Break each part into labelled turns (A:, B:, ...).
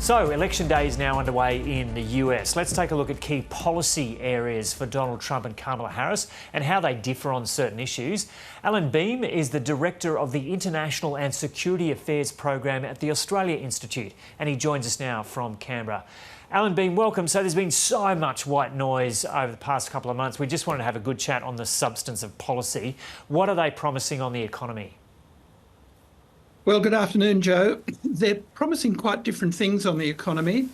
A: So, election day is now underway in the US. Let's take a look at key policy areas for Donald Trump and Kamala Harris and how they differ on certain issues. Allan Behm is the Director of the International and Security Affairs Program at the Australia Institute, and he joins us now from Canberra. Allan Behm, welcome. So there's been so much white noise over the past couple of months. We just wanted to have a good chat on the substance of policy. What are they promising on the economy?
B: Well, good afternoon, Joe. They're promising quite different things on the economy.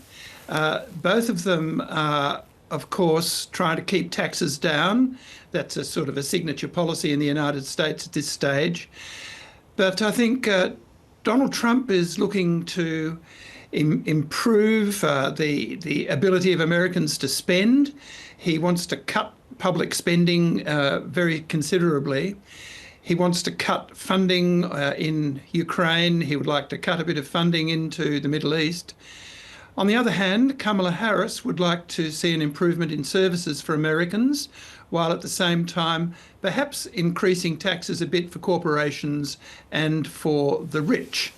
B: Both of them are, of course, trying to keep taxes down. That's a sort of a signature policy in the United States at this stage. But I think Donald Trump is looking to improve the ability of Americans to spend. He wants to cut public spending very considerably. He wants to cut funding in Ukraine. He would like to cut a bit of funding into the Middle East. On the other hand, Kamala Harris would like to see an improvement in services for Americans, while at the same time perhaps increasing taxes a bit for corporations and for the rich.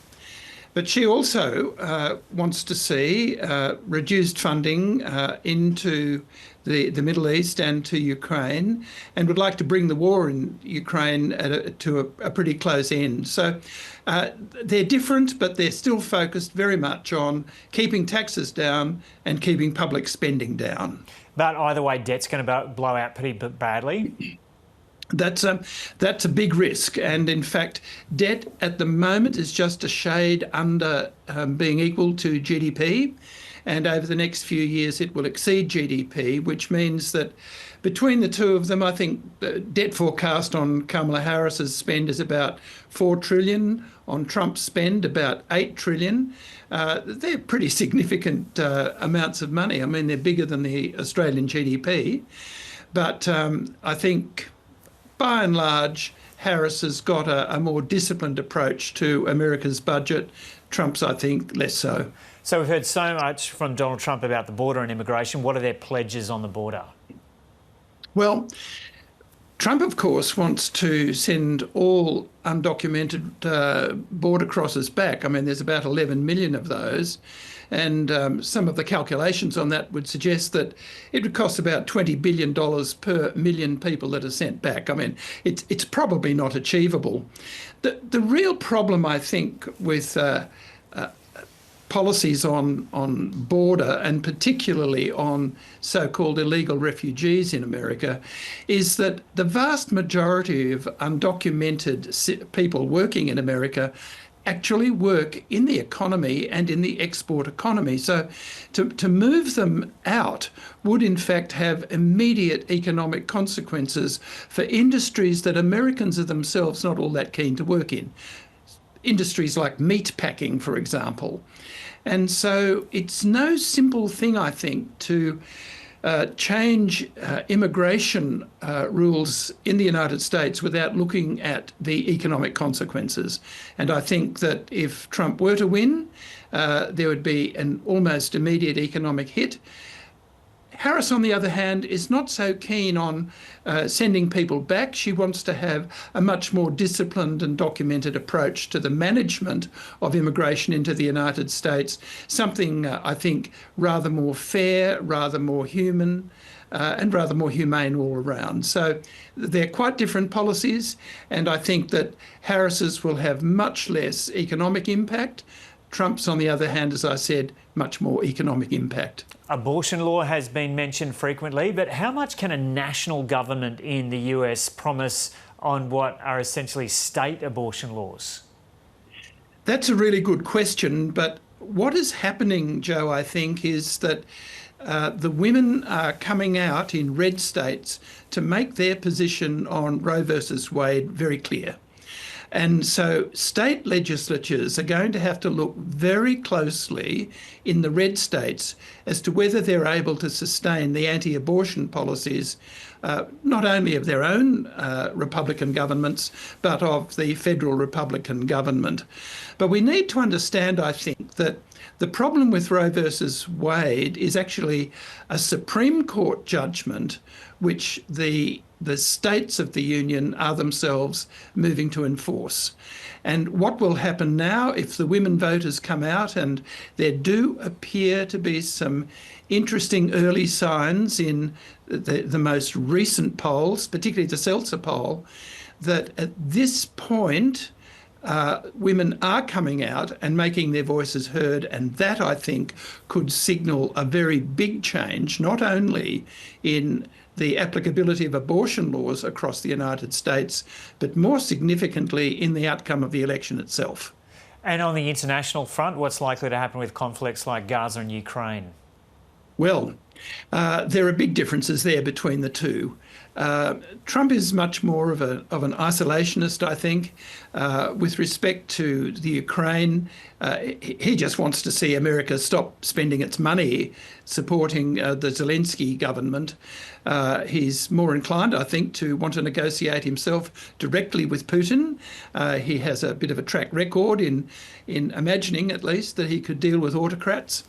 B: But she also wants to see reduced funding into the Middle East and to Ukraine, and would like to bring the war in Ukraine to a pretty close end. So they're different, but they're still focused very much on keeping taxes down and keeping public spending down.
A: But either way, debt's going to blow out pretty badly.
B: That's a big risk, and in fact, debt at the moment is just a shade under being equal to GDP, and over the next few years it will exceed GDP, which means that between the two of them, I think the debt forecast on Kamala Harris's spend is about $4 trillion, on Trump's spend about $8 trillion. They're pretty significant amounts of money. I mean, they're bigger than the Australian GDP, but I think by and large, Harris has got a more disciplined approach to America's budget. Trump's, I think, less so.
A: So we've heard so much from Donald Trump about the border and immigration. What are their pledges on the border? Well,
B: Trump, of course, wants to send all undocumented border crossers back. I mean, there's about 11 million of those. And some of the calculations on that would suggest that it would cost about $20 billion per million people that are sent back. I mean, it's probably not achievable. The real problem, I think, with policies on border, and particularly on so-called illegal refugees in America, is that the vast majority of undocumented people working in America actually work in the economy and in the export economy. So to move them out would in fact have immediate economic consequences for industries that Americans are themselves not all that keen to work in. Industries like meat packing, for example. And so it's no simple thing, I think, to change immigration rules in the United States without looking at the economic consequences. And I think that if Trump were to win, there would be an almost immediate economic hit. Harris, on the other hand, is not so keen on sending people back. She wants to have a much more disciplined and documented approach to the management of immigration into the United States, something I think rather more fair, rather more human, and rather more humane all around. So they're quite different policies, and I think that Harris's will have much less economic impact. Trump's, on the other hand, as I said, much more economic impact.
A: Abortion law has been mentioned frequently, but how much can a national government in the US promise on what are essentially state abortion laws?
B: That's a really good question, but what is happening, Joe, I think, is that the women are coming out in red states to make their position on Roe versus Wade very clear. And so state legislatures are going to have to look very closely in the red states as to whether they're able to sustain the anti-abortion policies, not only of their own Republican governments, but of the federal Republican government. But we need to understand, I think, that The problem with Roe versus Wade is actually a Supreme Court judgment which the states of the Union are themselves moving to enforce. And what will happen now if the women voters come out, and there do appear to be some interesting early signs in the most recent polls, particularly the Seltzer poll, that at this point women are coming out and making their voices heard, and that, I think, could signal a very big change, not only in the applicability of abortion laws across the United States, but more significantly in the outcome of the election itself.
A: And on the international front, what's likely to happen with conflicts like Gaza and Ukraine?
B: Well, there are big differences there between the two. Trump is much more of an isolationist, I think. With respect to the Ukraine, he just wants to see America stop spending its money supporting the Zelensky government. He's more inclined, I think, to want to negotiate himself directly with Putin. He has a bit of a track record in imagining, at least, that he could deal with autocrats.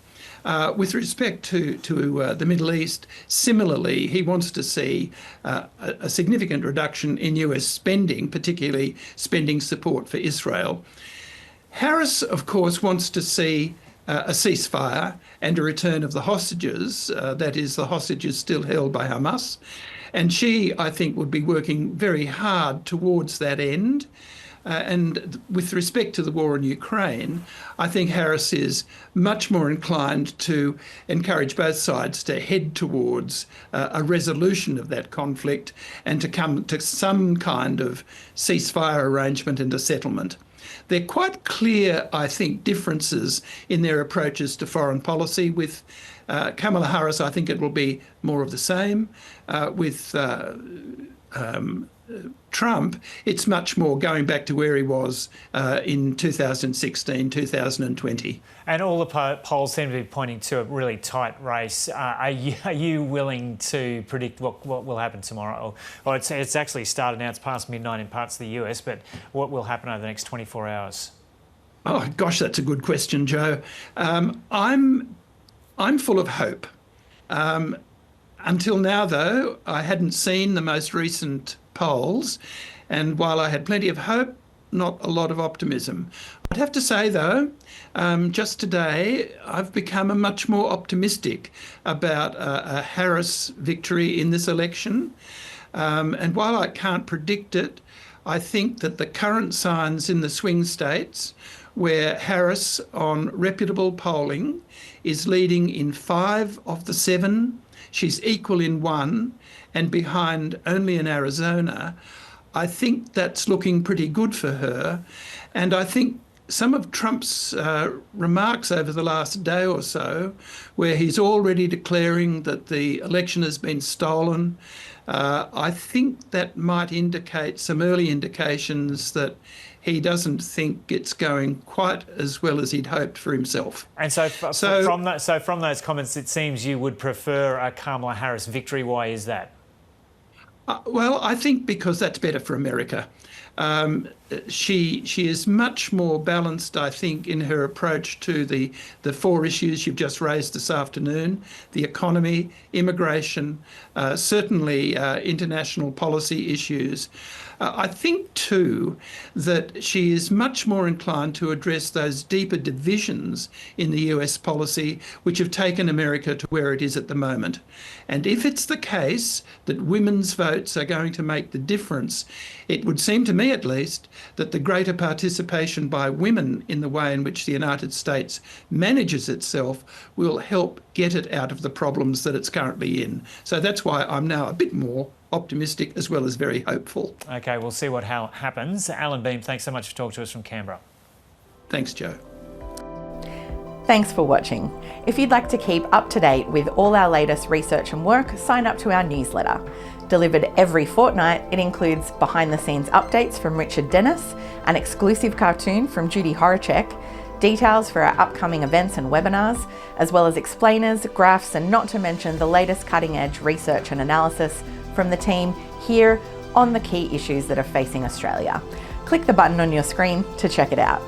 B: With respect to the Middle East, similarly, he wants to see a significant reduction in US spending, particularly spending support for Israel. Harris, of course, wants to see a ceasefire and a return of the hostages, that is, the hostages still held by Hamas. And she, I think, would be working very hard towards that end. And with respect to the war in Ukraine, I think Harris is much more inclined to encourage both sides to head towards a resolution of that conflict and to come to some kind of ceasefire arrangement and a settlement. They're quite clear, I think, differences in their approaches to foreign policy. With Kamala Harris, I think it will be more of the same. With Trump, it's much more going back to where he was in 2016, 2020.
A: And all the polls seem to be pointing to a really tight race. Are you willing to predict what will happen tomorrow? Well, it's actually started now. It's past midnight in parts of the US, but what will happen over the next 24 hours?
B: Oh, gosh, that's a good question, Joe. I'm full of hope. Until now, though, I hadn't seen the most recent polls, and while I had plenty of hope, not a lot of optimism. I'd have to say, though, just today, I've become a much more optimistic about a Harris victory in this election. And while I can't predict it, I think that the current signs in the swing states, where Harris, on reputable polling, is leading in 5 of the 7, she's equal in 1, and behind only in Arizona, I think that's looking pretty good for her. And I think some of Trump's remarks over the last day or so, where he's already declaring that the election has been stolen, I think that might indicate some early indications that he doesn't think it's going quite as well as he'd hoped for himself.
A: And from those comments, it seems you would prefer a Kamala Harris victory. Why is that?
B: Well, I think because that's better for America. She is much more balanced, I think, in her approach to the 4 issues you've just raised this afternoon: the economy, immigration, certainly international policy issues. I think, too, that she is much more inclined to address those deeper divisions in the US policy which have taken America to where it is at the moment. And if it's the case that women's votes are going to make the difference, it would seem to me, at least, that the greater participation by women in the way in which the United States manages itself will help get it out of the problems that it's currently in. So that's why I'm now a bit more optimistic as well as very hopeful.
A: OK, we'll see what happens. Allan Behm, thanks so much for talking to us from Canberra.
B: Thanks, Joe.
C: Thanks for watching. If you'd like to keep up to date with all our latest research and work, sign up to our newsletter. Delivered every fortnight, it includes behind-the-scenes updates from Richard Dennis, an exclusive cartoon from Judy Horacek, details for our upcoming events and webinars, as well as explainers, graphs, and not to mention the latest cutting-edge research and analysis from the team here on the key issues that are facing Australia. Click the button on your screen to check it out.